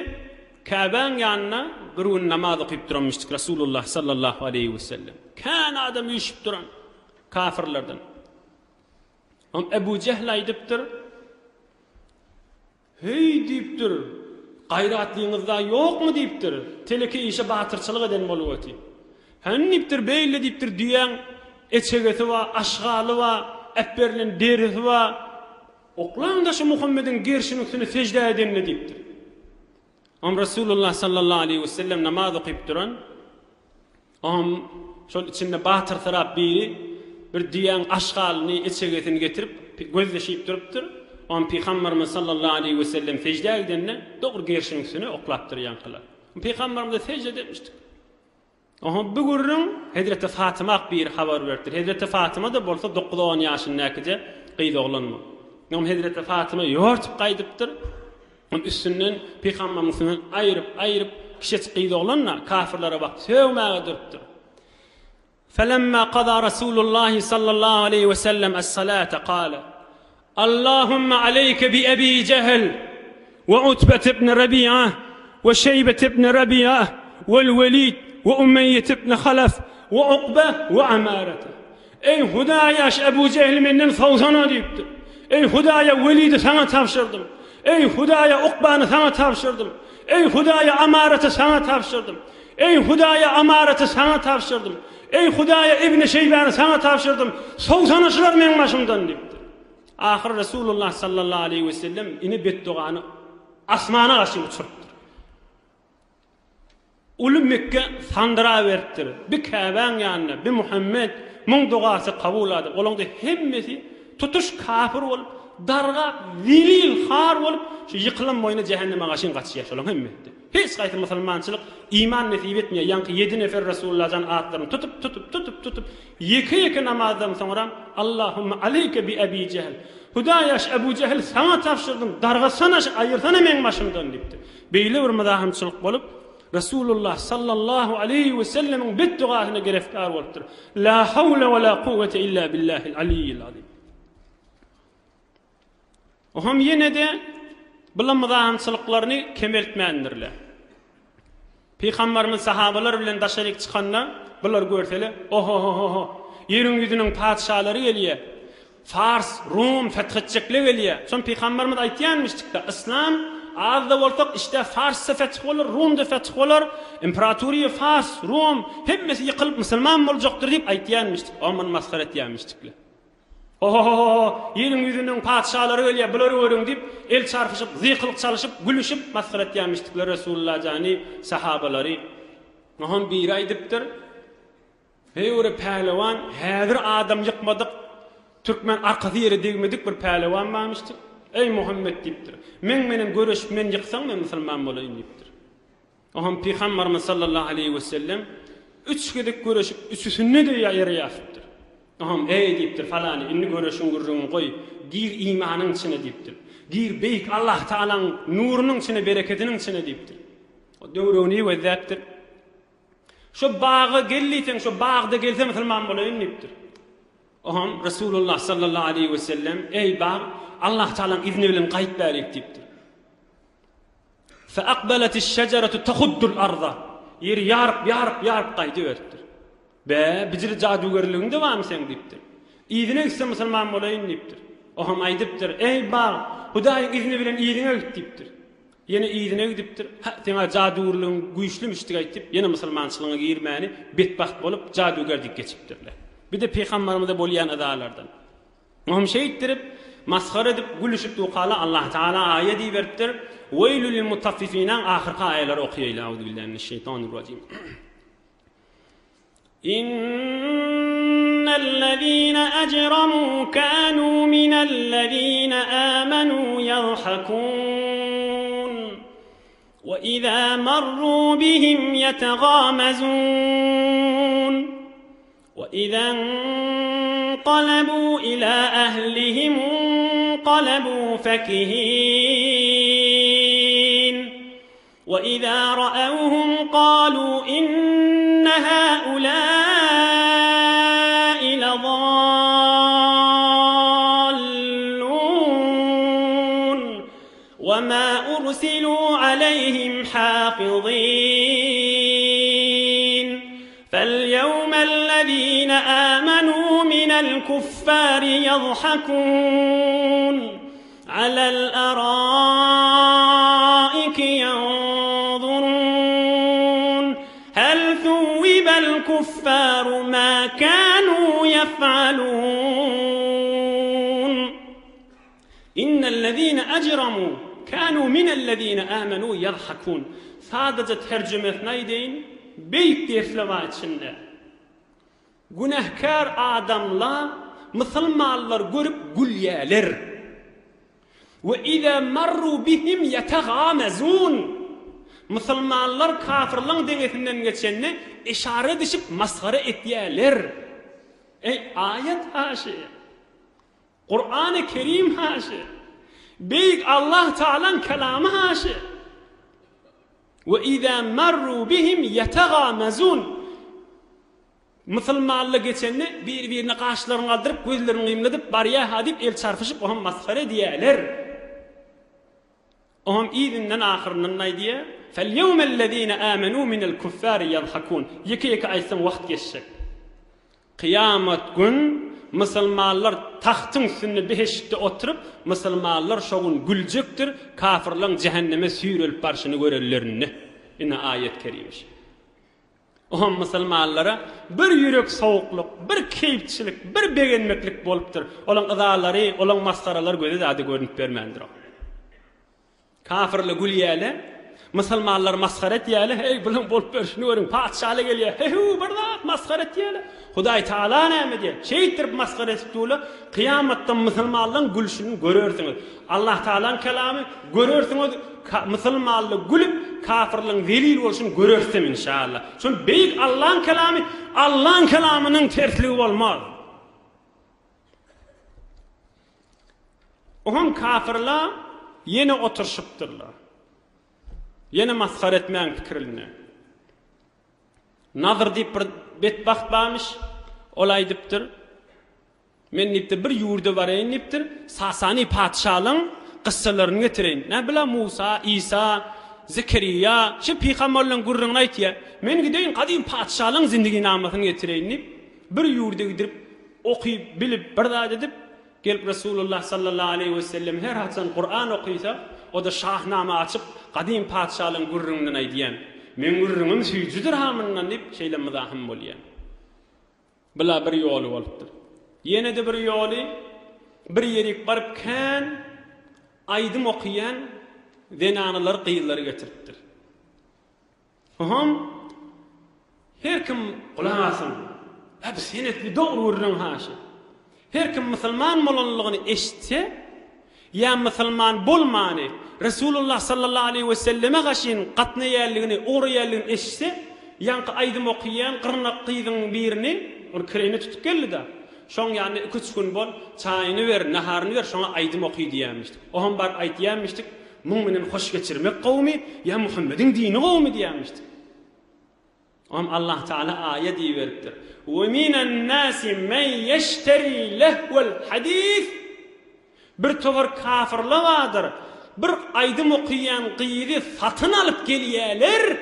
Kabe'ň ýanyna bir gün namaz okyp durmuşdyk Resulullah sallallahu aleyhi ve sellem. Kan adam ýüşüp duran kafirlerden. Ebu Cehl aýdypdyr, hey diýipdir, gaýratlyňyzda ýokmy diýipdir, teleke işe batyrçylyk eden bolupdy. Hän diýipdir, beýle diýipdir, diýen eçegeti we aşgaly we äpberlen derisi we oklanda şu Muhammedin gerşini üstüne secde edenle diýipdir. Resulullah sallallahu aleyhi ve sellem namaz okyp duran, şol içinde batır tarap biri bir diýen aşgalyny eçegetini getirip gözleşip durupdyr. Peygamberimiz sallallahu aleyhi ve sellem secde edende dogry gerşiniň üstüne oklapdyr ýankylar. Peygamberimiz secde etmişdi. Oha bu gurrun Hazreti Fatıma bir haber verdi. Hazreti Fatıma da bolsa 9-10 yaşındakice qyzy oglanma. Nam Hazreti Fatıma yortup qaydypdyr. Üstünden Peygamberimizden ayırıp kişi qyzy oglanna kafirlere bak sövmäge durupdyr. فلما قضى رسول الله صلى الله عليه وسلم الصلاة قال اللهم عليك بأبي جهل وعتبة بن ربيعة وشيبة بن ربيعة والوليد وأمية بن خلف وعقبة وعمارة. Ey Hudayaş Ebu Cehil menden fawzana diýipdir. Ey Hudaya Velid'i sana tavşırdım. Ey Hudaya Ukba'nı sana tavşırdım. Ey Hudaya Amaret'i sana tavşırdım. Ey Hudaya Amaret'i sana tavşırdım. Ey Hudaya İbn Şeyban'ı sana tavşırdım. Sowsanaşylar meň başymdan diýipdir. Ahir Resulullah sallallahu aleyhi ve sellem ini beddugany asmana gaşy uçurupdyr. Ulu Mekke sandıra beripdir. Bir Ka'baň ýanyna bir Muhammed muň dugasy kabul edip, olanda hemmesi tutuş kafir bolup, darga zilil har bolup, şu yıkılan boyuna cehenneme gaşyn gaçýar şolan hemmeti. Hiç gaýty musulmançylyk iman nesip etmeýär. Ýa-ni 7 nefer Resulullah'dan atlaryny tutup ýeke namazdan soňra Allahumma aleyke bi Abi Cehl. Hudayaş Ebu Cehil sana tavşyrdım. Dargasana aýyrsana meň başymdan diýipdi. Beýle bir madahamçylyk bolup Resulullah sallallahu aleyhi ve sellemin beddugasyna gerefkar bolupdyr. La havle ve la kuvvete illa billahil aliyyil azim. Oham yine de bulan madahamçylyklaryny kemeltmändirler. Peygamberimiz sahabalar bilen daşaryk çykanda bular görsele oho ýeriň ýüzüniň padşalary gelýär. Fars, Rum fethetjekler gelýär. Şon Peygamberimiz aýtýanmyşdyk-da İslam azda bolsak işte Fars'ta fetih olur, Rum'da fetih olur, imparatoriya Fars, Rum hemmesi yıkılıp Müslüman boljakdyr diýip aýtýanmyşdyk. Aman maskara etýänmişdikler. Ýeriň ýüzüniň padşalary gelýär, bulary görüň diýip el çarpyşyp, zykylyk çalyşyp, gülüşüp maskara etýänmişdikler Resulullah jany sahabalary. Nohon bir aýdypdyr. Heýre pehlewan, häzir adam ýykmadyk, Türkmen arkasy ýere degmedik bir pehlewan barmyşdyk. Ey Muhammed diýipdir. Men göreşip men ýyksaň men musulman bolaýyn diýipdir. Oham Peygamberimiz sallallahu aleyhi ve sellem 3 gedik göreşip üçüsünde de ýere ýaşypdyr. Oham ey diýipdir falany inni göreşiň gurrugyny goý, gir imanyň içine diýipdir. Gir beýik Allah Taalaň nurunyň içine, bereketiniň içine diýipdir. O döwrüni wezäpdir. Şu bağa gelýsen, şu bagda gelse musulman bolaýyn diýipdir. Oham Resulullah sallallahu aleyhi ve sellem ey bağ Allah Taala'n izni bilen gaýt berip diýipdir. Fa aqbalatiş şeceratu tahuddul arda. Yer yarp gaýdy beripdir. Biziri jadugerligiňde barmy sen diýipdir. Iýdine gitse musulman bolaýyn diýipdir. Oham aýdypdyr, ey bağ, Hudaýyň izni bilen iýdine git diýipdir. Ýene iýdine gidipdir. Seňe jadugerligiň güýçlümüşdi aýtyp, ýene musulmançylygyna girmäni betbaht bolup jadugerdik geçipdirler. Bir de Peygamberimizde bolýan adalardan. Oham şeýitdirip maskara edip gülüşüp duqala Allah Taala aýet diýipdir. Weylul lil mutaffifina ahirki aýeler okuýaýlar. Auzubillahineşşeytanirracim. İnnellezîne ecramû kânû minellezîne âmenû yadhakûn ve izâ marrû bihim yetegâmezûn ve izâ انقلبوا إلى أهلهم انقلبوا فكهين وإذا رأوهم قالوا إن هؤلاء لضالون وما أرسلوا عليهم حافظين فاليوم الذين آمنوا من الكفار يضحكون على الأرائك ينظرون هل ثوب الكفار ما كانوا يفعلون إن الذين أجرموا كانوا من الذين آمنوا يضحكون. Sadece tercümesine deyin, büyük dersleme içinde. Günahkar adamlar, Müslümanlar görüp gülýärler. Ve izâ marru bihim yetegâmezûn. Musulmanlar kafirliň deňesinden geçenni işare edip masgara etýärler. Ey ayet haşy. Kur'an-ı Kerim haşy. Beyik Allah Teala'nın kelamı haşy. Ve izâ marru bihim yetagâmezûn. Musulmanla geçenni bir-birine kaşlaryny galdyryp gözlerini gymladyp barya hadip el çarpyşyp oňa masgara edýärler. Oňam izinden ahyryndan naýdy? "Fel-yevmellezîne âmenû minel kuffâri yadhakûn." Ýeke aýsam wagt geçecek. Kıyamet gün musulmanlar tahtın üstünde beşikte oturup musulmanlar şogun güljekdir, kafirlaryň cehenneme süýrelip barşyny görellerini. Ina ayet kerime. O musulmanlara bir yürek soğukluk, bir keyifçilik, bir begenmeklik bolupdyr. Olaň ızalary, olaň maskaralar göze zady görünüp bermendir. Kafirle gülýäle, musulmanlar maskara etýäle, hey bulan bolup berşini görün, paçaly gelýär. Hey burada maskara etýäle. Hudaý Taala näme diýär? Şeýtirip maskara etipdiler. Kıyamatda musulmanlaryň gülşini görersiňiz. Allah Taala'nın kelamy görersiňiz. Musulmanlar gülüp kafirliň zelil bolşyny görersim inşallah. Şol beýik Allah'ın kelamynyň tersligi bolmaz. Oňam kafirler yine oturşypdyrlar. Yine maskara etmeň pikirini. Nazır diýip bir betbaht barmış, olay dipdir. Men nipdir bir ýurda baraýyn nipdir, Sasani padşalyň gissalaryny getireýin. Ne bilen Musa, İsa, Zekeriya, şu peýgamberlerin gurrunny aýtýar. Men gideýin kadym padşalyň zindigi namasyny getireýin dip bir ýurda gidirip okyp bilip bir zat edip gelip Resulullah sallallahu aleyhi ve sellem her haçan Kur'an okuysa o da şahnama açıp kadym padşalyň gurrundan aýdýan. Men gurrunum süýjüdir hamyndan dip şeýle mızahym bolýan. Bila bir ýoly bolupdyr. Ýene de bir ýoly bir ýerik baryp kan aýdym okyan zenanalar gyýyllary getiripdir. Her kim kulak asyn. Hep senetli dogry gurrun haşy. Her kim musulman bolanlygyny eşitse, ya musulman bolmany, Resulullah sallallahu aleyhi ve selleme gaşyn gatnaýarlygyny, ogryýarlygyny eşitse, ýanky aýdym okyan gyrnak gyýdyň birini onu kireni tutup geldi da. Şoň ýani 2 gün bol, çaýyny ber, naharyny ber, şoňa aýdym oky diýýärmişdik. Oňam bar aýtýarmışdyk, müminin hoş geçirmek kavmi ya Muhammed'in dini kavmi diýärmişdik. Oňam Allah Taala aýet diýerdir. "Ve minen nasi men yeşteri lehvel hadis." Bir towar kafirler vardır. Bir aýdym okyan gyýdy satyn alyp gelýärler.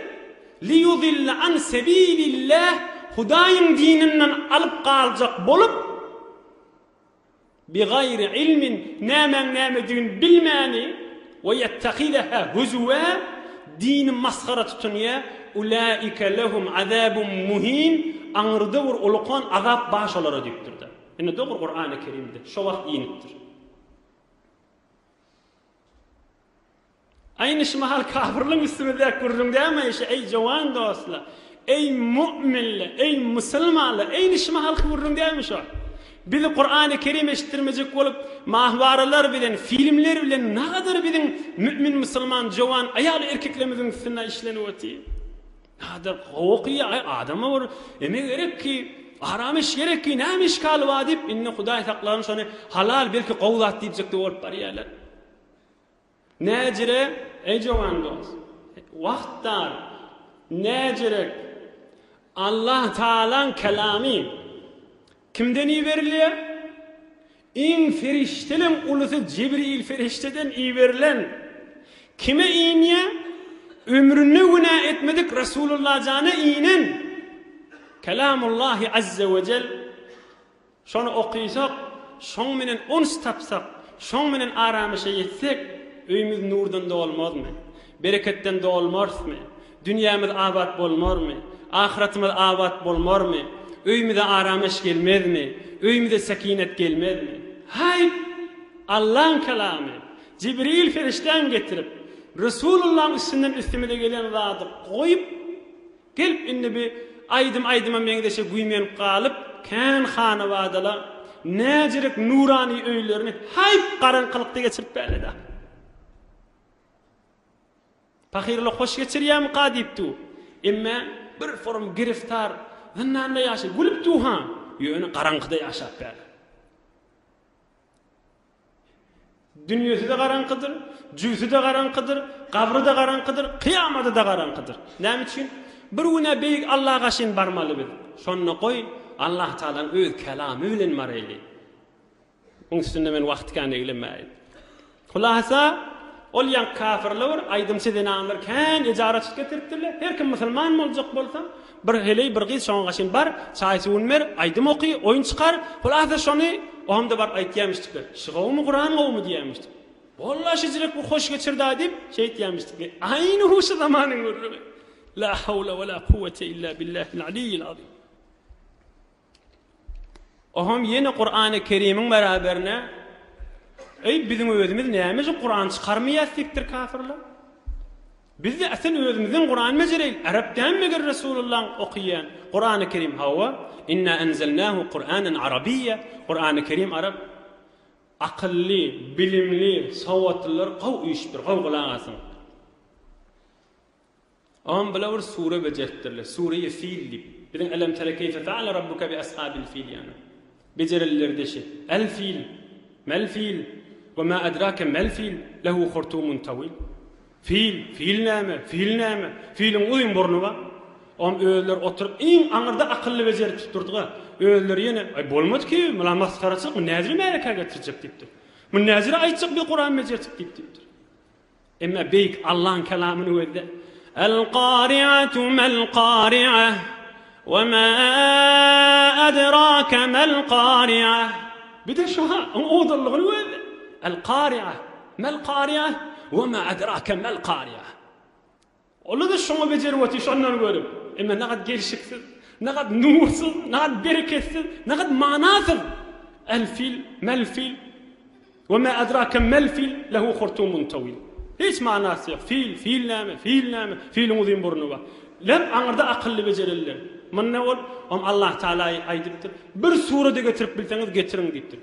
Li yudilla an sabilillah. Hudaýyň dininden alyp galjak bolup bi gayri ilmin näme bilmäni ve yettehidaha huzwa dini maskara tutunýa ulaika lahum azabun muhin aňyrda bir ulkan azap başalara diýipdir. Ine dogry Kur'an-ı Kerimde şo wagt ýenipdir. Aýny şu mahal kafirliň üstünde gurrun däme ey jowan dostlar. Ey müminler, ey musulmanlar, ey nişme halkı vurun däme şo. Bizi Kur'an-ı Kerim eşittirmejek bolup, mahbaralar bilen, filmler bilen näder biziň mümin musulman jowan aýal erkeklerimiziň üstüne işlenip öti. Näder goýy adama bor, emek gerek ki, aram iş gerek ki, näme iş kaly wa dip, inne Hudaý taklaryň şonu halal belki gowlat diýjekdi bolup barýarlar. Näjire ey jowan dost. Wagtlar näjire Allah Taala'nın kelami kimden iyi verilýär? İn feriştelerin ulusu Cibril ferişteden iyi verilen. Kime iýnýär? Ömrünü günah etmedik Resulullah jana iýnen. Kelamullahi azze ve cel. Şonu okuysak, şoň menen ons tapsak, şoň menen aramışa ýetsek, öýümüz nurdan dolmazmy? Bereketten dolmazmy? Dünyamyz abad bolmarmy? Ahiretimiz abad bolmarmy? Öýümüze aramış gelmezmi? Öýümüze sakinet gelmezmi? Hay Allah'ın kelamy Cibril ferişten getirip Resulullah'ın üstünden üstümüze gelen zadı koyup gelip indi bir aydıma meňdeşe güýmeýän galyp kan hana wadalar näjirek nurani öýlerini hayp garanqylykda geçirip berdi. Pahirli hoş geçirýärmi ka diýipdi. Emma bir form giriftar, zannanda ýaşy, gülüpdi ha. Ýöne garaňkyda ýaşap ber. Dünýesi de garaňkydyr, jüýsü de garaňkydyr, gabry da garaňkydyr, kıyamada da garaňkydyr. Näme üçin? Bir güne beýik Allah'a şen barmaly biz. Şonu goý, Allah Taala öz kelamy bilen marayly. Onuň üstünde men wagt kan eglemäýin. Hulasa ol ýan kafirler aýdym seden anlarken ejarat getiripdirler. Her kim musulman boljak bolsa, bir heley bir gyz şoňa şen bar, çaýsyň mer, aýdym oky, oýun çykar. Hulasa şonu ohamda bar aýtýarmyşdyk. Şygawmy Qur'an gowmy diýärmişdik. Wallahi şeýlek bu hoş geçirdi diýip şey diýärmişdik. Aýny hoşy zamanyň görüri. La hawla we la kuvvete illa billahil aliyyil azim. Oham yeni Qur'an-ı Kerim'in beraberine bizim özümüz näme üçin Qur'an çykarmaýasykdyr kafirler? Biz de aslında özümizin Qur'an mecereyl. Arapdan meger Resulullah okuyan Qur'an-ı Kerim hava inna enzelnahu Qur'anan Arabiyya. Qur'an-ı Kerim Arap akıllı, bilimli, savatlılar qaw işdir, qaw gulagasın. Am bilawr sure bejetdirler. Sure-i Fil dip. Bilen alam tara keyfe fa'ala rabbuka bi ashabil fil yana. Becerellerdeki el fil, mel fil ve ma adraka mel fil lehu khurtumun tawil. Fil näme? Filin uzun burnu var. Am öýler oturup iň aňyrda akylly bejerip tutturdyga. Öýler ýene bolmady ki, mala maskaraçyk näzir mereka getirjek diýipdir. Bu näzir aýtjak bir Qur'an mejerçik diýipdir. Emma beýik Allah'ın kelamyny öýde. El-qari'atu mel-qari'ah ve ma adraka mel-qari'ah. Bir de şu ha, oğdurluğunu öýde. El-qari'ah mel-qari'ah ve ma adraka mel-qari'ah. Ola da şoňa bejerip otyş ondan görüp. Emma nägat gelişiksiz, nägat nursyz, nägat bereketsiz, nägat manasyz. El-fil mel-fil ve ma adraka mel-fil lehu khurtumun tawil. Hiç manasy ýok. Fil näme? Filin uzun burnu var. Lem aňyrda akylly bejeriller. Menne ol, Allah Taala aýdypdyr. Bir surada getirip bilseňiz getirin diýipdir.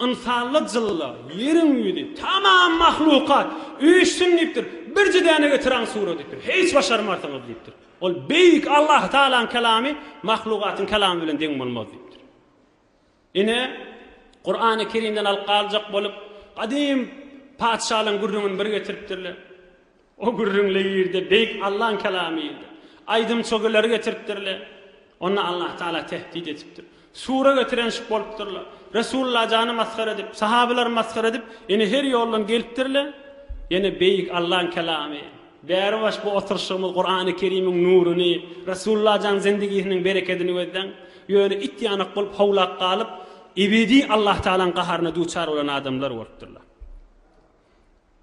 İnsanlar jylla, ýerin ýüzi, tamam mahlukat üýsün diýipdir. Bir jidäne getiren sura diýipdir. Hiç başarmarsyňyz diýipdir. Ol beýik Allah Taala'nın kelamy mahlukatyň kelamy bilen deň bolmaz diýipdir. Ine Qur'an-ı Kerimden alqaljak bolup qadim padşahyň gürrüňini bir getiripdirler. O gürrüňle ýerde beýik Allah'ın kelamy ýerde. Aýdym çögeleri getiripdirler. Onu Allah Taala tehdit etipdir. Sura getiren şip bolupdyrlar. Resulullah jany maskara edip, sahabeler maskara edip, ýene her ýoldan gelipdirler. Ýene beýik Allah'ın kelamy. Bäri baş bu oturşymyz Qur'an-ı Kerim'in nuruny, Resulullah jan zendiginiň bereketini gözden, ýöne itýanak bolup hawlak galyp, ebedi Allah Taala'nın gaharyna duçar bolan adamlar bolupdyrlar.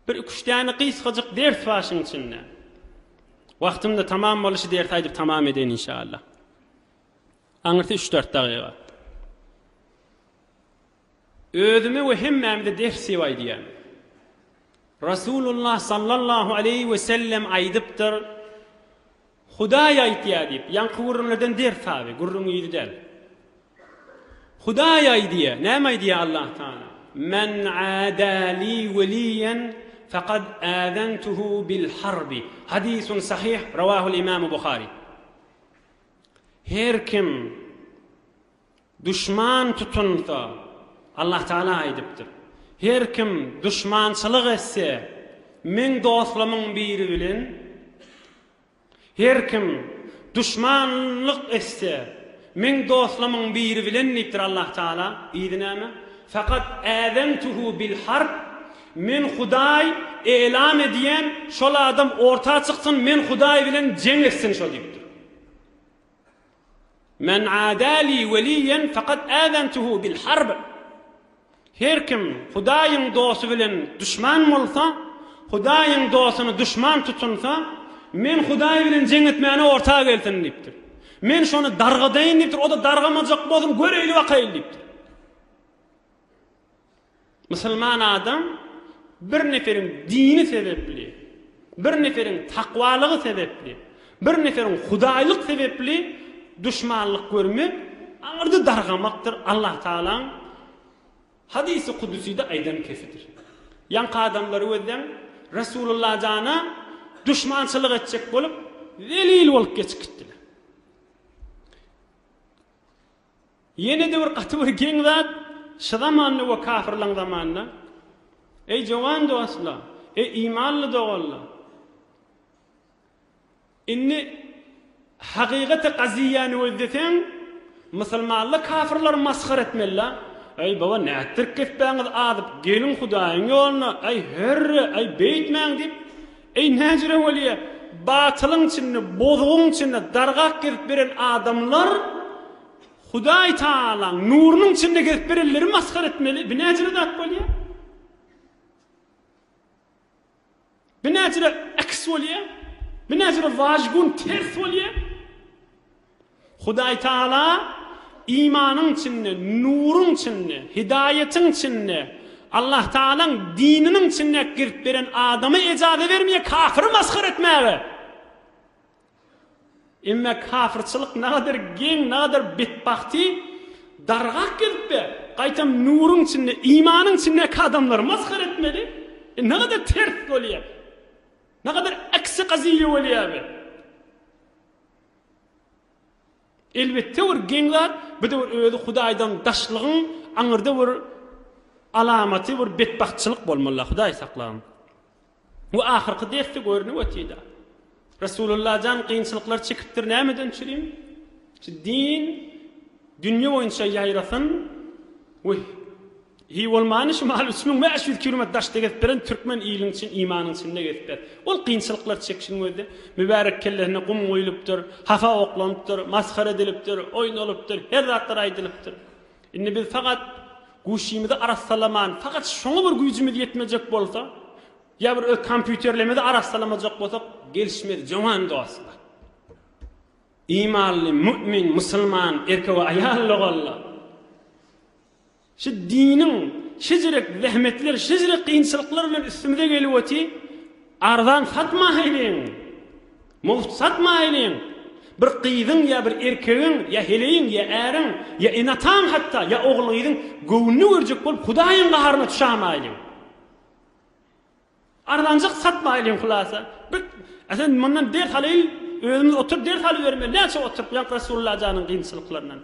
Bir üçdäne gysgadyk ders başyň içinde. Wagtymda tamam boluşy ders aýdyp tamam eden inşallah. Aňyrty 3-4 dagyga. Özüme we hemmemde ders aýdýan. Rasulullah sallallahu aleyhi ve sellem aýdypdyr. Hudaý aýtýar diýip, ýan gurrunlardan ders taby, gurrun ýydy del. Hudaý aýdýar, näme aýdýar Allah Taala? Men adali waliyan faqad adantuhu bil harbi. Hadisun sahih rawahul İmam Bukhari. Her kim düşman tutunsa Allah Taala aýdypdyr. Her kim düşmançylyk etse men dostlamyň biri bilen, her kim düşmanlyk etse men dostlamyň biri bilen diýipdir Allah Taala. Ýa-ni faqat adantuhu bil harb. Men Hudaý elam ediyen şol adam orta çyksyn, men Hudaý bilen jeň etsin şol diýipdir. Men adali waliyan faqat adantuhu bil harb. Her kim Hudaýyň dostu bilen düşman bolsa, Hudaýyň dostunu düşman tutunsa, men Hudaý bilen jeň etmäne orta gelsin diýipdir. Men şonu dargadaýyn diýipdir, o da dargamajak bolsun, göreýli wakaýl diýipdir. Musulman adam bir neferin dini sebepli, bir neferin takwalygy sebepli, bir neferin Hudaýlyk sebepli düşmanlyk görmek, aňyrda dargamakdyr. Allah Taalaň hadisi kudüside aýdan kesidir. Ýanky adamlary özden Resulullah jana düşmançılık etjek bolup zelil bolup geçikdiler. Yine de bir gaty bir geň zat şu zamanny we kafirlaň zamanına ey jowan dostlar, ey imanly dogallar, inni haqiqati qaziyany özdesen musulmanlar kafirlar maskar etmeliler. Ey baba nätir ketpäňiz adyp gelin Hudaýyň ýoluna, ey herre, ey beýtmäň dip, ey näjire bolýar, batylyň içinde, bozguň içinde dargak gelip beren adamlar Hudaý Taalaň nurunyň içinde gelip berenleri maskar etmeli. Bu näjire zat bolýar? Bu näjire aks bolýar? Bu näjire wajgun ters bolýar? Hudaý Taala İmanın içinde, nurun içinde, hidayetin içinde, Allah Taala'nın dininin içinde girip veren adamı icazet vermeye kafir maskar etmeye. Emme kafirçılık ne kadar gen, ne kadar bedbahti, dargak gelip be, qaytam nurun içinde, imanın içinde adamlar maskar etmeli. Ne kadar ters oluyor, ne kadar aksi qaziye oluyor be. Elbette bir genler, bir de özü Hudaýdan daşlygyň aňyrda bir alamaty, bir bedbahtçylyk bolmaly. Hudaý saklaýan. Bu ahirki dersde görünip ötýär. Resulullah jan kynçylyklar çekipdir, nämeden çyryň? Şu din dünýä boýunça ýaýrasyn. Hi bolmany şu mal 3500 kilometr daşda geçip beren türkmen ýylyň için, imanyň içinde geçip. Ol kynçylyklar çekişiň özü mübarek kellerine gum goýulypdyr, hafa oklanypdyr, maskara edilipdir, oýnalypdyr, her zatlar aýdylypdyr. Indi biz fakat guşymyzy arassalaman, fakat şoňa bir güýjimiz ýetmejek bolsa, ýa bir kompýuterlemede arassalamajak bolsak, gelişmez jowan dostlar. İmanly, mümin, musulman, erkek we aýal bolýar. Şu dinin, şizirek zahmetler, şizirek kıyınçılıklar bilen üstümüze gelip öti, ardan satmayın, muht satmayın. Bir kıydın ya bir erkeğin, ya heleyin, ya erin, ya inatan hatta, ya oğluydun, gövünü görecek bolup Hudaýyň gaharına tuşamayın. Ardancık satmayın hulasa. Aslında bundan dert halayl, özümüz oturup dert halı vermeli. Näçe oturup yan Resulullah janın kıyınçılıklarından.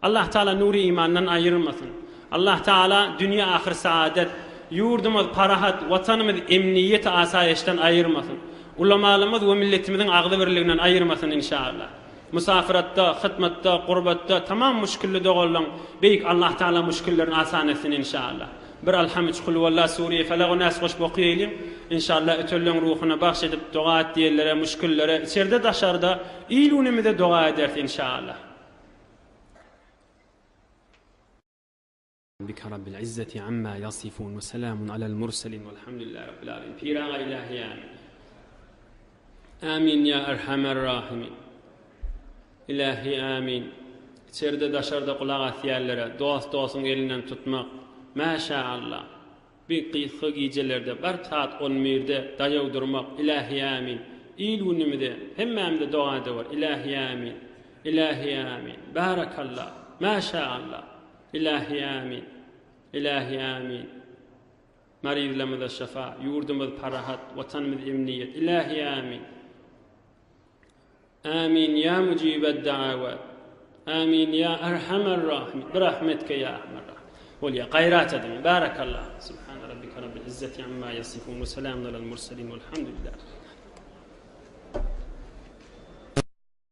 Allah Taala nuri imandan ayırmasın. Allah Taala dünya ahir saadet, yurdumuz parahat, vatanımız emniyet asayeşten ayırmasın. Ulamalarımız ve milletimizin aglı birliginden ayırmasın inşallah. Musafiratta, hidmette, qurbatta tamam müşkilli dogallan beyik Allah Taala müşkillerini asan etsin inşallah. Bir alhamd kul vallah Suriye felaq nas hoş boqyýaly. İnşallah ötüllüň ruhuna bahş edip dua etdiýerlere, müşkillere, içeride daşarda ýylunymyza dua eder inşallah. بك رب العزة عما يصفون وسلام على المرسلين والحمد لله رب العالمين. Pirağa ilahi amin ya erhamer rahimin. İlahi amin. İçeride daşarda kulak asiyerlere dost elinden tutmak. Maşallah. Bir kıyıkı giycelerde bir saat 11'de dayağı durmak. İlahi amin. İlunimde hemmemde dua da var. İlahi amin. İlahi amin. Barakallah. Maşallah. İlahi amin. İlahi amin. Marizlamıza şefa, yurdumuz parahat, vatanımız emniyet. İlahi amin. Amin ya mucibed da'avat. Amin ya erhamer rahim. Birahmetke ya erhamer rahim. Olya gayrat edin. Barakallah. Subhan rabbika rabbil izzati amma yasifun ve selamun alel murselin velhamdülillah.